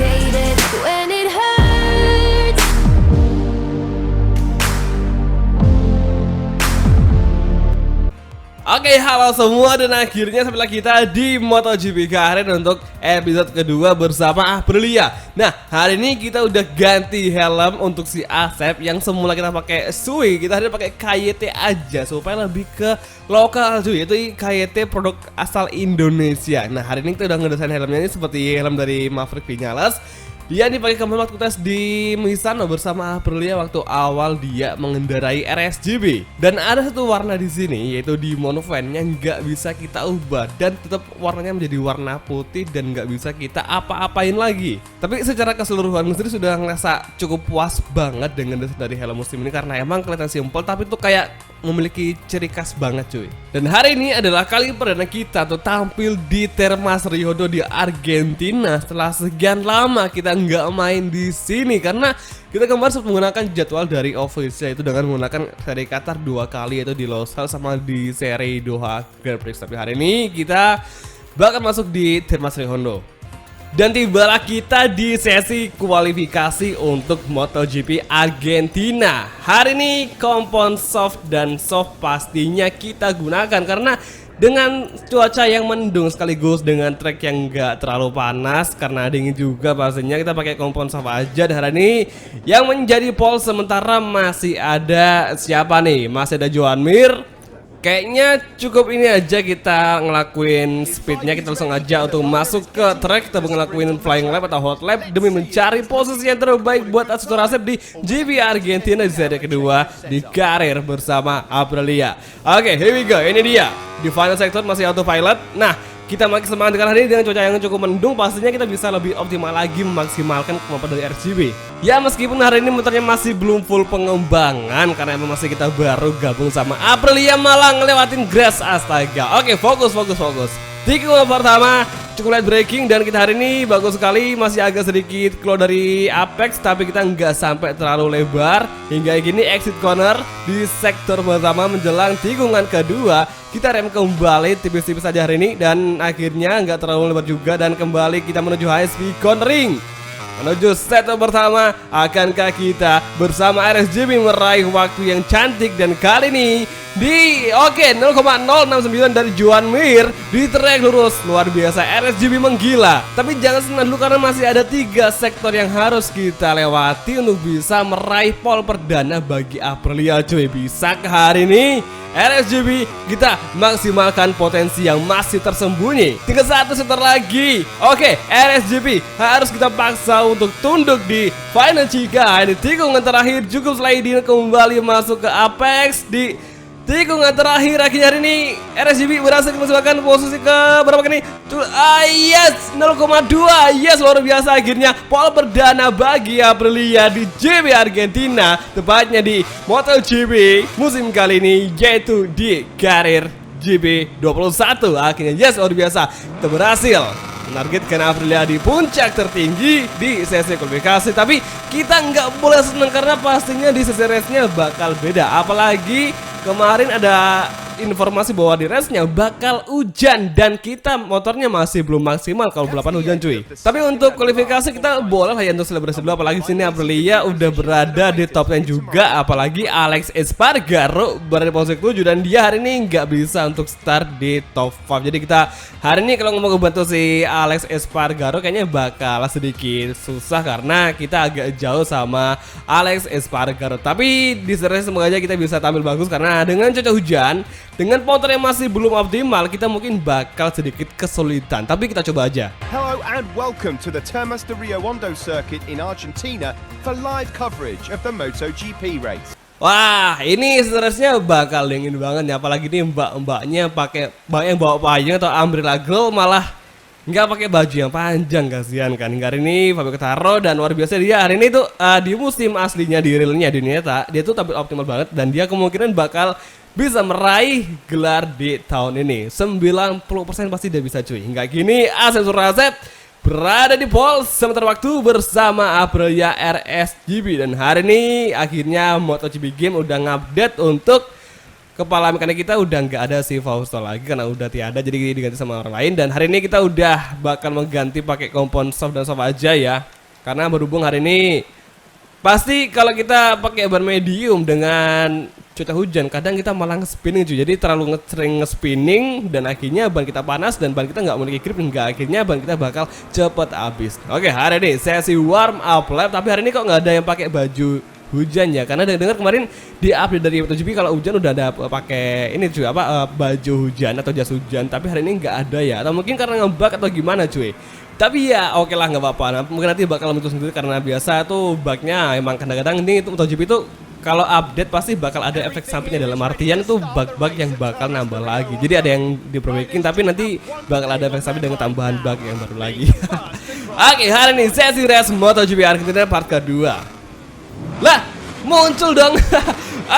complicated when it hurts. Oke, halo semua dan akhirnya sampai kita di MotoGP Karir untuk episode kedua bersama Aprilia. Nah, hari ini kita udah ganti helm untuk si Asep yang semula kita pakai Sui, kita hari ini pakai KYT aja supaya lebih ke lokal cuy, itu KYT produk asal Indonesia. Nah, hari ini kita udah ngedesain helmnya ini seperti helm dari Maverick Vinales. Dia dipakai kemarin waktu tes di Misano bersama Aprilia waktu awal dia mengendarai RSGB. Dan ada satu warna di sini yaitu di monovan yang nggak bisa kita ubah dan tetap warnanya menjadi warna putih dan nggak bisa kita apa-apain lagi. Tapi secara keseluruhan sendiri sudah ngerasa cukup puas banget dengan desain dari helm musim ini karena emang kelihatan simpel tapi tuh kayak memiliki ciri khas banget cuy. Dan hari ini adalah kali perdana kita tuh tampil di Termas Riodo di Argentina setelah sekian lama kita nggak main di sini karena kita kemarin sempat menggunakan jadwal dari official itu dengan menggunakan seri Qatar 2 kali yaitu di Losail sama di seri Doha Grand Prix. Tapi hari ini kita bakal masuk di Termas Riodo. Dan tibalah kita di sesi kualifikasi untuk MotoGP Argentina. Hari ini kompon soft dan soft pastinya kita gunakan karena dengan cuaca yang mendung sekaligus dengan trek yang gak terlalu panas karena dingin juga pastinya kita pakai kompon soft aja. Dan hari ini yang menjadi pole sementara masih ada siapa nih? Masih ada Joan Mir. Kayaknya cukup ini aja kita ngelakuin speednya, kita langsung aja untuk masuk ke track. Kita ngelakuin flying lap atau hot lap demi mencari posisi yang terbaik buat Astur Asep di GP Argentina di seri kedua di karir bersama Aprilia. Oke, here we go, ini dia di final sector masih autopilot. Nah, kita makin semangat karena hari ini dengan cuaca yang cukup mendung pastinya kita bisa lebih optimal lagi memaksimalkan kemampuan dari RSGB. Ya meskipun hari ini motornya masih belum full pengembangan karena emang masih kita baru gabung sama Aprilia malah ngelewatin grass astaga. Oke, fokus. Tikungan pertama cukup light braking dan kita hari ini bagus sekali, masih agak sedikit keluar dari apex tapi kita nggak sampai terlalu lebar. Hingga gini exit corner di sektor pertama menjelang tikungan kedua kita rem kembali tipis-tipis saja hari ini dan akhirnya nggak terlalu lebar juga dan kembali kita menuju high speed cornering. Menuju sektor pertama, akankah kita bersama RSGB meraih waktu yang cantik dan kali ini di 0,069 dari Joan Mir di trek lurus luar biasa RSGB menggila. Tapi jangan senang dulu karena masih ada 3 sektor yang harus kita lewati untuk bisa meraih pole perdana bagi Aprilia cuy. Bisa ke hari ini RSGB kita maksimalkan potensi yang masih tersembunyi. Tinggal 1 sektor lagi. Oke, RSGB harus kita paksa untuk tunduk di final jika di tikungan terakhir cukup sliding kembali masuk ke apex di tikungan terakhir. Akhirnya hari ini RSGB berhasil memaksimalkan posisi ke berapa kali? Yes, 0,2. Yes, luar biasa akhirnya pole perdana bagi Aprilia di GP Argentina, tepatnya di MotoGP musim kali ini yaitu di karir GP21. Akhirnya yes, luar biasa kita berhasil menargetkan Aprilia di puncak tertinggi di sesi kualifikasi. Tapi kita nggak boleh senang karena pastinya di sesi race-nya bakal beda. Apalagi kemarin ada informasi bahwa di race-nya bakal hujan dan kita motornya masih belum maksimal kalau balapan hujan cuy. Tapi untuk kualifikasi kita boleh lah ya untuk selebrasi dulu, apalagi sini Aprilia udah berada di top 10 juga, apalagi Alex Espargaro berada di posisi 7 dan dia hari ini nggak bisa untuk start di top 5. Jadi kita hari ini kalau mau bantu si Alex Espargaro kayaknya bakal sedikit susah karena kita agak jauh sama Alex Espargaro. Tapi di seri semoga aja kita bisa tampil bagus karena dengan cuaca hujan, dengan motor yang masih belum optimal, kita mungkin bakal sedikit kesulitan. Tapi kita coba aja. Hello and welcome to the Termas de Riondo circuit in Argentina for live coverage of the MotoGP race. Wah, ini stresnya bakal dingin banget ya. Apalagi nih mbak-mbaknya pakai yang bawa payung atau umbrella girl malah nggak pakai baju yang panjang, kasihan kan. Hari ini Fabio Quartararo dan luar biasa dia hari ini tuh di musim aslinya di realnya di Neta dia tuh tampil optimal banget dan dia kemungkinan bakal bisa meraih gelar di tahun ini. 90% pasti dia bisa cuy. Hingga kini Astur Asep berada di pole sementara waktu bersama Aprilia RSGB. Dan hari ini akhirnya MotoGP Game udah ngupdate untuk kepala mekanik kita udah nggak ada si Fausto lagi karena udah tiada, jadi diganti sama orang lain. Dan hari ini kita udah bakal mengganti pakai kompon soft dan soft aja ya, karena berhubung hari ini pasti kalau kita pakai ban medium dengan cuaca hujan kadang kita malah nge-spinning cuy, jadi terlalu sering nge-spinning dan akhirnya ban kita panas dan ban kita nggak memiliki grip, hingga akhirnya ban kita bakal cepet habis. Oke, hari ini sesi warm up lap, tapi hari ini kok nggak ada yang pakai baju hujan ya, karena dengar kemarin di update dari MotoGP kalau hujan udah ada pakai ini cuy, baju hujan atau jas hujan, tapi hari ini nggak ada ya, atau mungkin karena ngebug atau gimana cuy. Tapi ya oke lah, nggak apa-apa, nah, mungkin nanti bakal muncul sendiri karena biasa tuh bugnya emang kadang-kadang ini itu MotoGP itu kalau update pasti bakal ada efek sampingnya, dalam artian itu bug-bug yang bakal nambah lagi. Jadi ada yang diperbaikin tapi nanti bakal ada efek samping dengan tambahan bug yang baru lagi. Oke, hari ini sesi race MotoGP Argentina part kedua. Lah, muncul dong.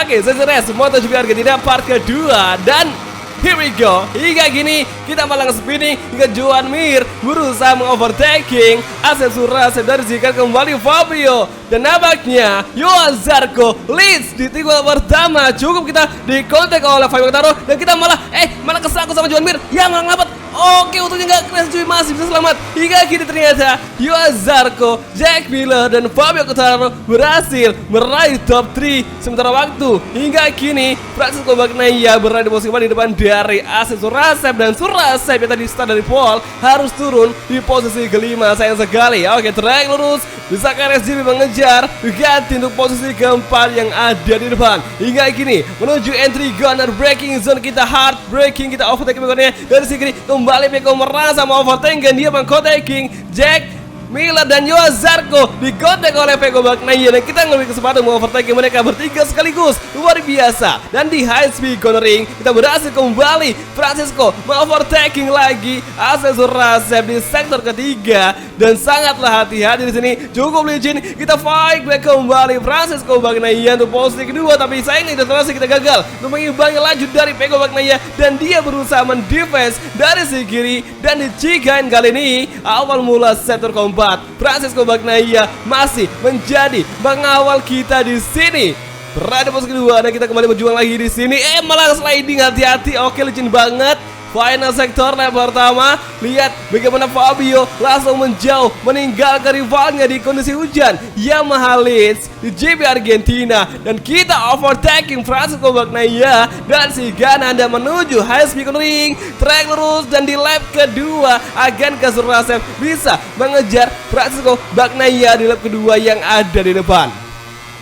Oke, sesi race MotoGP Argentina part kedua. Dan here we go. Hingga gini kita malah nge-spinning hingga Joan Mir berusaha mengovertaking Asep Surasep dari Zikan kembali Fabio. Dan nampaknya Johan Zarco leads di tikungan pertama. Cukup kita dikontak oleh Fabio Quartararo dan kita malah kesangkut sama Joan Mir yang malah ngelapat. Oke, untungnya nggak crash cuy, masih bisa selamat. Hingga kini ternyata Johan Zarco, Jack Miller dan Fabio Quartararo berhasil meraih top 3 sementara waktu. Hingga kini Francisco Bagnaia berada di posisi di depan dari Asep Surasep, dan Surasep yang tadi start dari pole harus turun di posisi kelima, sayang sekali. Oke, track lurus, bisakah RSGP mengejar ganti untuk posisi keempat yang ada di depan. Hingga kini menuju entry gunner braking zone, kita hard braking, kita overtake dari sini. Kembali Peko merasa sama overtaking dan dia mengkotaking Jack Miller dan Johan Zarco dikontak oleh Peko Bagnaia, dan kita ngambil kesempatan mengovertaking mereka bertiga sekaligus, luar biasa. Dan di high speed cornering kita berhasil kembali Francisco mengovertaking lagi Asep Surasep di sektor ketiga, dan sangatlah hati-hati di sini. Cukup licin, kita fight back kembali Francisco Bagnaia untuk posisi kedua, tapi sayangnya kita gagal untuk mengimbangi laju dari Peko Bagnaia, dan dia berusaha mendefense dari sisi kiri. Dan di chicane kali ini awal mula sektor keempat, Francisco Bagnaia masih menjadi pengawal kita di sini. Berada posisi kedua dan kita kembali berjuang lagi di sini. Malah sliding, hati-hati. Oke, licin banget. Final sektor lap pertama. Lihat bagaimana Fabio langsung menjauh meninggalkan rivalnya di kondisi hujan. Yamaha leads di GP Argentina, dan kita overtaking Francisco Bagnaia dan si Gananda menuju high speed cornering, track lurus, dan di lap kedua Agankha Surasep bisa mengejar Francisco Bagnaia di lap kedua yang ada di depan.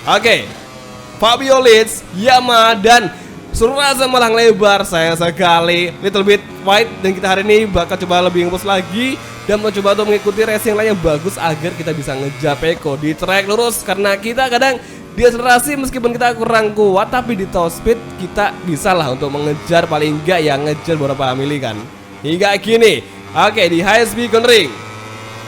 Oke, Fabio leads, Yamaha dan Surasep malah lebar, sayang sekali. Little bit wide, dan kita hari ini bakal coba lebih ngebus lagi dan mencoba untuk mengikuti racing lain yang bagus agar kita bisa ngejar Peko di track lurus. Karena kita kadang di akselerasi meskipun kita kurang kuat, tapi di top speed kita bisa lah untuk mengejar, paling enggak yang ngejar beberapa mili kan. Hingga kini, oke, di high speed cornering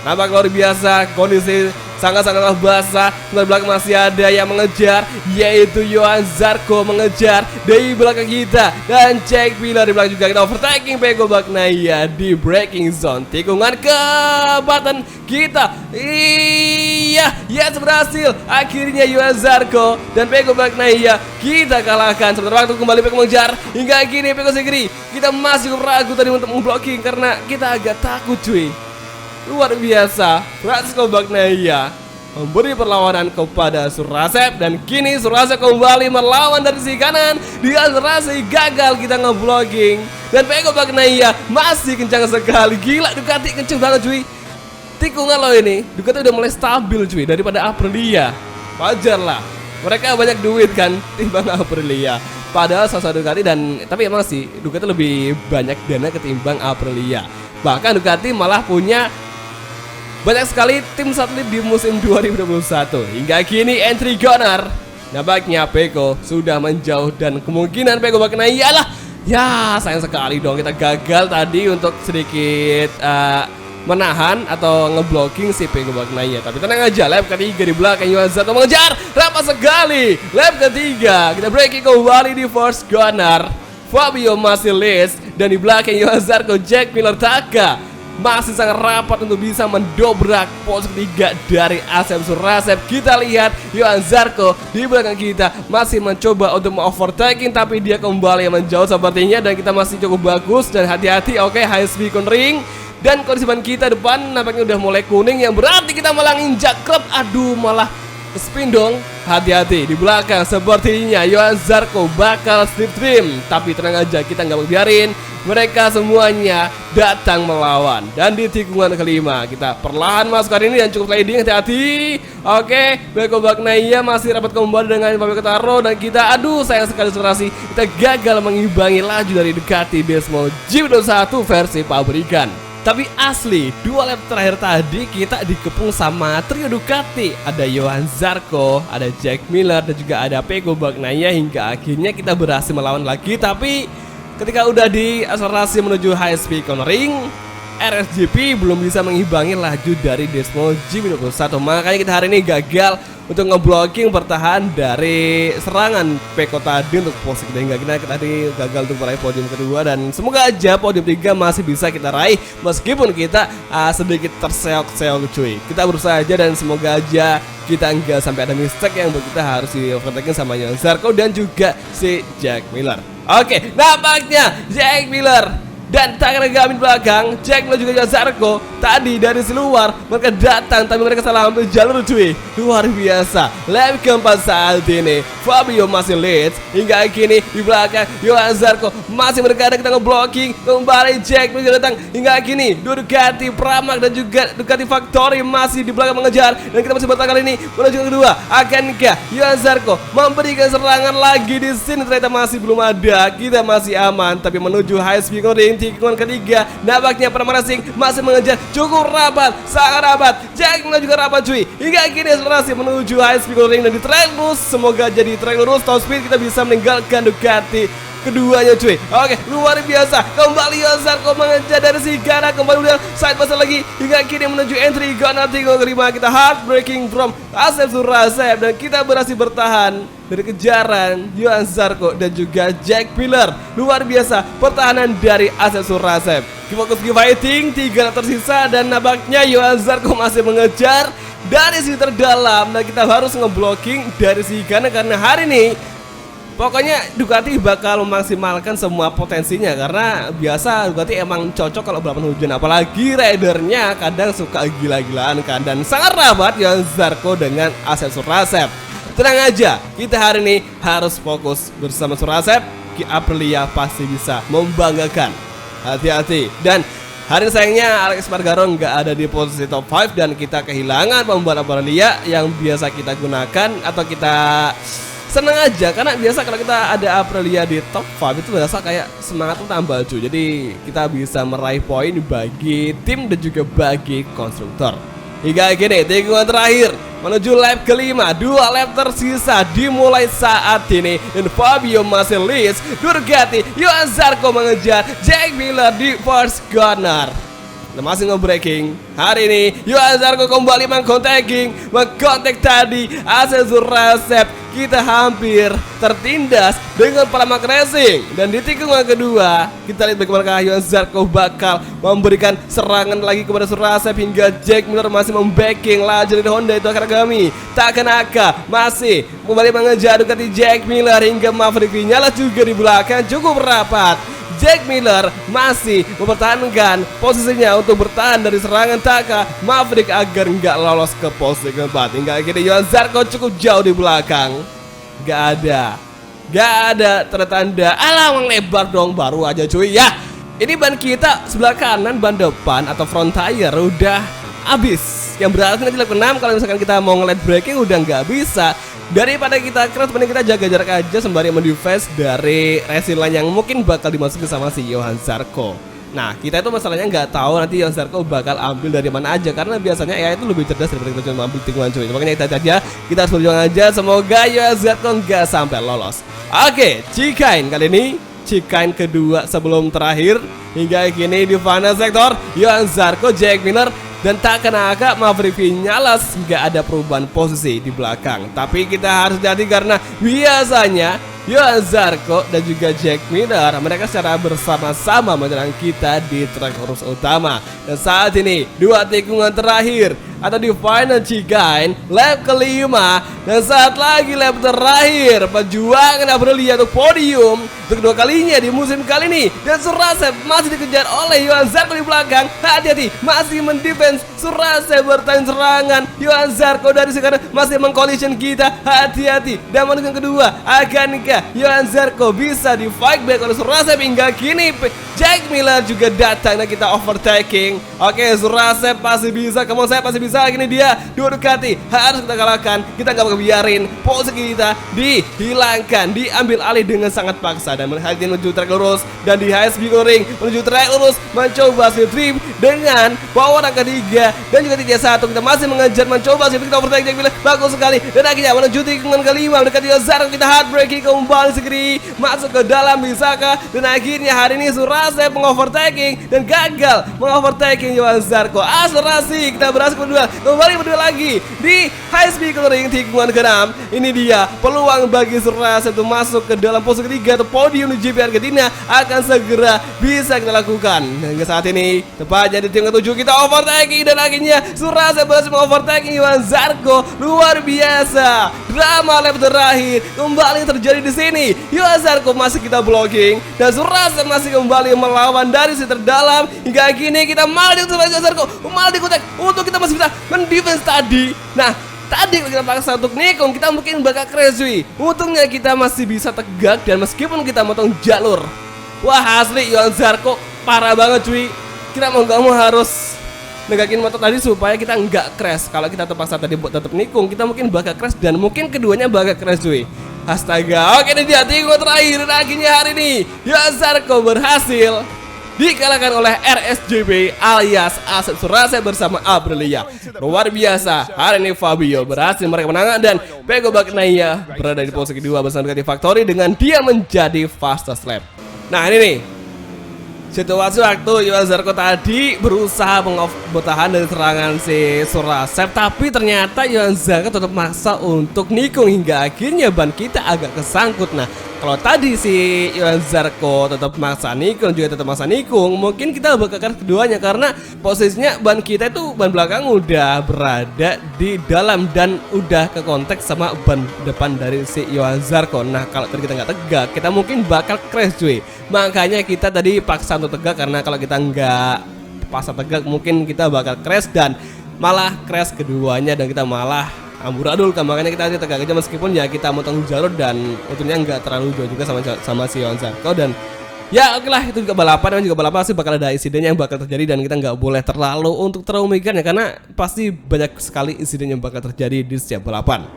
nampak luar biasa, kondisi sangat-sangatlah basah. Di belakang masih ada yang mengejar, yaitu Johan Zarco mengejar dari belakang kita, dan Jack Miller di belakang juga. Kita overtaking Peko Bagnaia di braking zone tikungan ke button kita. Yes, berhasil. Akhirnya Johan Zarco dan Peko Bagnaia kita kalahkan. Sementara waktu kembali Peko mengejar. Hingga kini Peko Segiri kita masih ragu tadi untuk memblocking karena kita agak takut cuy. Luar biasa, Francisco Bagnaia memberi perlawanan kepada Surasep, dan kini Surasep kembali melawan dari sisi kanan. Di akselerasi gagal kita ngeblocking, dan Peko Bagnaia masih kencang sekali. Gila, Ducati kenceng banget cuy. Tikungan lo ini, Ducati udah mulai stabil cuy daripada Aprilia. Wajar lah, mereka banyak duit kan timbang Aprilia. Padahal sama Ducati, dan tapi emang sih Ducati lebih banyak dana ketimbang Aprilia. Bahkan Ducati malah punya banyak sekali tim satelit di musim 2021. Hingga kini entry gunner, nampaknya Peko sudah menjauh, dan kemungkinan Peko Bagnaia lah. Ya, sayang sekali dong, kita gagal tadi untuk sedikit menahan atau ngeblocking si Peko Bagnaia. Tapi tenang aja, lap ketiga di belakang Johan Zarco mengejar, rapat sekali. Lap ketiga kita breaking kembali di first gunner. Fabio masih leads, dan di belakang Johan Zarco, Jack Miller Taka masih sangat rapat untuk bisa mendobrak posisi ketiga dari Asep Surasep. Kita lihat Yohan Zarko di belakang kita masih mencoba untuk overtaking, tapi dia kembali menjauh sepertinya, dan kita masih cukup bagus dan hati-hati. Oke, high speed cornering. Dan kondisi ban kita depan nampaknya udah mulai kuning, yang berarti kita malah nginjak klub. Aduh, malah spin dong. Hati-hati di belakang, sepertinya Yohan Zarko bakal slipstream. Tapi tenang aja, kita nggak mau biarin mereka semuanya datang melawan. Dan di tikungan kelima kita perlahan masuk hari ini dan cukup sliding, hati-hati. Oke, Beko Bagnaya masih rapat kembali dengan Fabio Quartararo, dan kita aduh sayang sekali akselerasi kita gagal mengimbangi laju dari Ducati Desmo G21 versi pabrikan. Tapi asli, 2 lap terakhir tadi kita dikepung sama trio Ducati. Ada Yohan Zarko, ada Jack Miller, dan juga ada Pecco Bagnaia. Hingga akhirnya kita berhasil melawan lagi. Tapi ketika udah di akselerasi menuju high speed cornering, RSGP belum bisa mengimbangi laju dari Desmo G21. Makanya kita hari ini gagal untuk ngeblocking bertahan dari serangan Pecco tadi untuk posisi kita. Hingga kita tadi gagal untuk meraih podium kedua, dan semoga aja podium 3 masih bisa kita raih meskipun kita sedikit terseok-seok cuy. Kita berusaha aja dan semoga aja kita enggak sampai ada mistake yang buat kita harus di overtaking sama Yohan Zarko dan juga si Jack Miller. Oke, nampaknya Jack Miller dan tak gamin belakang, Jack Miller juga Yohan Zarko tadi dari luar mereka datang, tapi mereka salah ambil jalur cuy. Luar biasa. Lap keempat saat ini Fabio masih leads hingga kini. Di belakang Yohan Zarko masih berkadang kita ngeblocking. Kembali Jack Miller datang hingga kini. Ducati Pramac dan juga Ducati Factory masih di belakang mengejar, dan kita masih bertahan kali ini menuju ke kedua. Akankah Yohan Zarko memberikan serangan lagi di sini? Ternyata masih belum ada. Kita masih aman, tapi menuju high speed cornering tikungan ketiga nampaknya Pramac Racing masih mengejar cukup rapat, sangat rapat. Jack Miller juga rapat cuy. Hingga kini akselerasi menuju high speed cornering dan di track lurus. Semoga jadi track lurus top speed kita bisa meninggalkan Ducati keduanya cuy. Oke, luar biasa. Kembali Yohan Zarko mengejar dari Sigana, kembali udah side passer lagi hingga kini menuju entry gunner tikungan kelima. Kita heartbreaking from Asep Surasep, dan kita berhasil bertahan dari kejaran Yohan Zarko dan juga Jack Miller. Luar biasa pertahanan dari Asep Surasep. Fokus keep fighting, 3 lap tersisa, dan nampaknya Yohan Zarko masih mengejar dari sisi terdalam, dan kita harus ngeblocking dari Sigana karena hari ini pokoknya Ducati bakal memaksimalkan semua potensinya, karena biasa Ducati emang cocok kalau balapan hujan, apalagi ridernya kadang suka gila-gilaan kan, dan sangat rapat Yohan Zarko dengan Asep Surasep. Tenang aja, kita hari ini harus fokus bersama Surasep. Aprilia pasti bisa membanggakan. Hati-hati. Dan hari ini sayangnya Alex Espargaro nggak ada di posisi top 5, dan kita kehilangan pembalap Aprilia yang biasa kita gunakan, atau kita seneng aja karena biasa kalau kita ada Aprilia di top 5 itu berasa kayak semangat tuh tambah cuy. Jadi kita bisa meraih poin bagi tim dan juga bagi konstruktor. Hingga kini tikungan terakhir menuju lap kelima, 2 lap tersisa dimulai saat ini, dan Fabio masih leads. Ducati Yohan Zarko mengejar Jack Miller di first corner. Masih nge-breaking. Hari ini Yohan Zarko kembali mengkontak tadi Asep Surasep. Kita hampir tertindas dengan Pramac Racing, dan di tikungan kedua kita lihat bagaimana Yohan Zarko bakal memberikan serangan lagi kepada Surasep hingga Jack Miller masih membacking laju dari Honda itu Akagami. Takanaka masih kembali mengejar Ducati Jack Miller hingga Maverick Vinales juga di belakang cukup rapat. Jack Miller masih mempertahankan posisinya untuk bertahan dari serangan Taka Maverick agar nggak lolos ke posisi keempat. Hingga akhirnya Yohan Zarko cukup jauh di belakang. Gak ada tanda-tanda. Alah, lebar dong, baru aja cuy ya. Ini ban kita sebelah kanan, ban depan atau front tire udah habis. Yang berarti nanti lap 6 kalau misalkan kita mau nge-late braking udah nggak bisa. Daripada kita keras, mending kita jaga jarak aja sembari mendefense dari racing line yang mungkin bakal dimasuki sama si Yohan Zarko. Nah, kita itu masalahnya nggak tahu nanti Yohan Zarko bakal ambil dari mana aja, karena biasanya ya itu lebih cerdas daripada kita cuma ambil tikungan cuy. Makanya kita harus berjuang aja, semoga Yohan Zarko nggak sampai lolos. Oke, Chicane kali ini Chicane kedua sebelum terakhir. Hingga kini di final sektor Yohan Zarko, Jack Miller dan Takanaka Maverick Vinales nggak ada perubahan posisi di belakang. Tapi kita harus hati karena biasanya Yohan Zarco dan juga Jack Miller. Mereka secara bersama-sama menyerang kita di track lurus utama. Dan saat ini dua tikungan terakhir atau di final Cigain lap kelima, dan saat lagi lap terakhir perjuangan Aprilia untuk podium untuk kedua kalinya di musim kali ini. Dan Surasep masih dikejar oleh Yohan Zarco di belakang. Hati-hati, masih mendefense. Surasep bertahan serangan. Yohan Zarco dari sekarang masih mengcollision kita. Hati-hati. Dan menit yang kedua, akankah Yohan Zarco bisa di fight back oleh Surasep hingga kini? Jack Miller juga datang dan kita overtaking. Oke, Surasep pasti bisa. Kamu saya pasti bisa. Gini dia, dua Ducati harus kita kalahkan. Kita gak bakal biarin posisi kita dihilangkan, diambil alih dengan sangat paksa. Dan melihat ini menuju track lurus, dan di HSB Ring menuju track lurus, mencoba slip dengan power yang ketiga dan juga 3-1. Kita masih mengejar, mencoba slip, kita overtake Jack Miller, bagus sekali. Dan akhirnya menuju tikungan kelima mendekati Zarco, kita heartbreaking kembali segeri masuk ke dalam, bisakah? Dan akhirnya hari ini Surasep mengovertaking dan gagal mengovertaking Yohan Zarco. Akselerasi, kita berhasil kembali berdua lagi di HSB Ring tikungan ke-6. Ini dia peluang bagi Surasep untuk masuk ke dalam posisi ketiga atau podium di GP Argentina akan segera bisa kita lakukan. Hingga saat ini tepatnya di tikungan ke-7 kita overtaking, dan akhirnya Surasep berhasil mengovertaking Yohan Zarco. Luar biasa, drama lap terakhir kembali terjadi di sini. Yohan Zarco masih kita blocking dan Surasep masih kembali melawan dari sisi terdalam. Hingga kini kita malah dikutek Yohan Zarco, malah dikutek untuk kita masih bisa mendefense tadi. Nah, tadi kalau kita paksa untuk nikung, kita mungkin bakal crazy. Untungnya kita masih bisa tegak, dan meskipun kita motong jalur, wah asli Yohan Zarco parah banget cuy. Kita mau gak mau harus negakin motor tadi supaya kita nggak crash. Kalau kita terpaksa tadi buat tetap nikung, kita mungkin bakal crash, dan mungkin keduanya bakal crash cuy. Astaga, oke ini dia tikungan terakhir. Akhirnya hari ini Yohan Zarco berhasil dikalahkan oleh RSJB alias Asep Surasep bersama Aprilia. Luar biasa, hari ini Fabio berhasil meraih kemenangan, dan Pecco Bagnaia berada di posisi kedua bersama Ducati Factory dengan dia menjadi fastest lap. Nah ini nih situasi waktu Yohan Zarco tadi berusaha bertahan dari serangan si Surasep, tapi ternyata Yohan Zarco tetap maksa untuk nikung hingga akhirnya ban kita agak kesangkut. Nah, kalau tadi si Yohan Zarco tetap maksa nikung, juga tetap maksa nikung, mungkin kita bakal keduanya karena posisinya ban kita itu ban belakang udah berada di dalam dan udah ke kontak sama ban depan dari si Yohan Zarco. Nah, kalau tadi kita nggak tegak, kita mungkin bakal crash cuy. Makanya kita tadi paksa untuk tegak, karena kalau kita nggak paksa tegak mungkin kita bakal crash dan malah crash keduanya, dan kita malah amburadul kan. Makanya kita tegak aja meskipun ya kita motong jalur, dan untungnya nggak terlalu jauh juga sama si Yohan Zarco. Dan ya oke lah, itu juga balapan, dan juga balapan pasti bakal ada insiden yang bakal terjadi, dan kita nggak boleh terlalu untuk terlalu mikir ya, karena pasti banyak sekali insiden yang bakal terjadi di setiap balapan.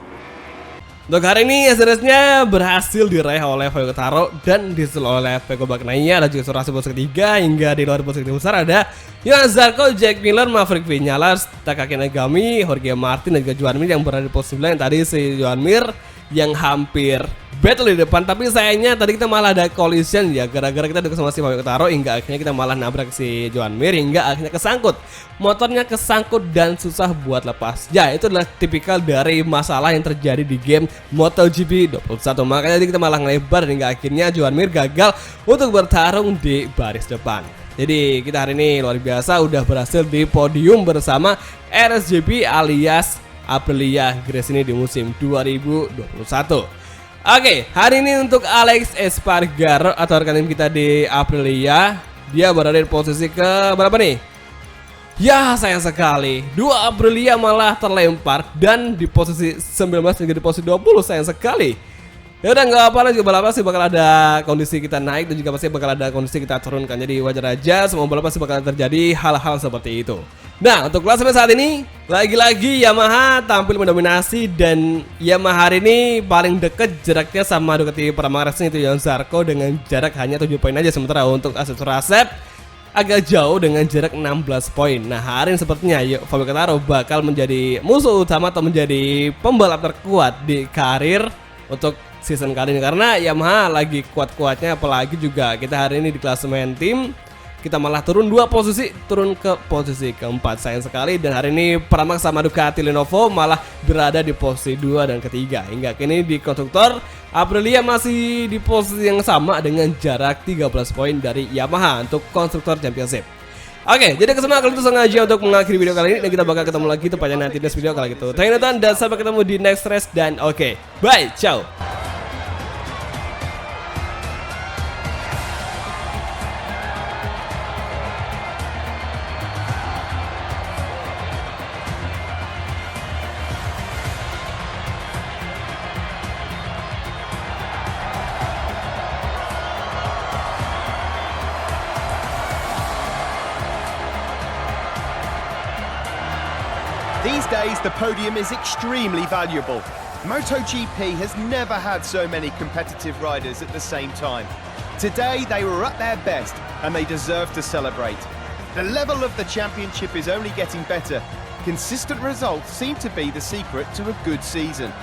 Untuk hari ini SRS-nya berhasil diraih oleh Fabio Quartararo dan disusul oleh Pecco Bagnaia dan juga Surasep posisi ketiga. Hingga di luar posisi besar ada Yohan Zarco, Jack Miller, Maverick Vinales, Takaki Nagami, Jorge Martin, dan juga Joan Mir yang berada di posisi 9. Tadi si Joan Mir yang hampir battle di depan, tapi sayangnya tadi kita malah ada collision ya, gara-gara kita deket sama si Fabio Quartararo, hingga akhirnya kita malah nabrak si Joan Mir, hingga akhirnya kesangkut. Motornya kesangkut dan susah buat lepas. Ya, itu adalah tipikal dari masalah yang terjadi di game MotoGP 21. Makanya kita malah ngelebar, hingga akhirnya Joan Mir gagal untuk bertarung di baris depan. Jadi kita hari ini luar biasa udah berhasil di podium bersama RSJB alias Aprilia Gresini di musim 2021. Oke, hari ini untuk Alex Espargaro atau rekan tim kita di Aprilia, dia berada di posisi ke berapa nih? Ya, sayang sekali, dua Aprilia malah terlempar dan di posisi 19 hingga di posisi 20, sayang sekali. Ya udah nggak apa-apa, juga balapan sih bakal ada kondisi kita naik dan juga pasti bakal ada kondisi kita turunkan. Jadi wajar aja, semua balapan pasti bakal terjadi hal-hal seperti itu. Nah, untuk klasemen saat ini lagi-lagi Yamaha tampil mendominasi, dan Yamaha hari ini paling deket jaraknya sama Ducati Pramac Racing itu Yohan Zarco dengan jarak hanya 7 poin aja, sementara untuk Asep Surasep agak jauh dengan jarak 16 poin. Nah, hari ini sepertinya Fabio Quartararo bakal menjadi musuh utama atau menjadi pembalap terkuat di karir untuk season kali ini, karena Yamaha lagi kuat-kuatnya, apalagi juga kita hari ini di klasemen tim kita malah turun 2 posisi, turun ke posisi keempat. Sayang sekali, dan hari ini Pramac sama Ducati Lenovo malah berada di posisi 2 dan ketiga. Hingga kini di konstruktor, Aprilia masih di posisi yang sama dengan jarak 13 poin dari Yamaha untuk konstruktor championship. Oke, jadi kesempatan kali itu sengaja untuk mengakhiri video kali ini, dan kita bakal ketemu lagi tepatnya nanti di next video kali gitu. Thank you nonton, dan sampai ketemu di next race, dan oke, bye, ciao. These days, the podium is extremely valuable. MotoGP has never had so many competitive riders at the same time. Today, they were at their best, and they deserve to celebrate. The level of the championship is only getting better. Consistent results seem to be the secret to a good season.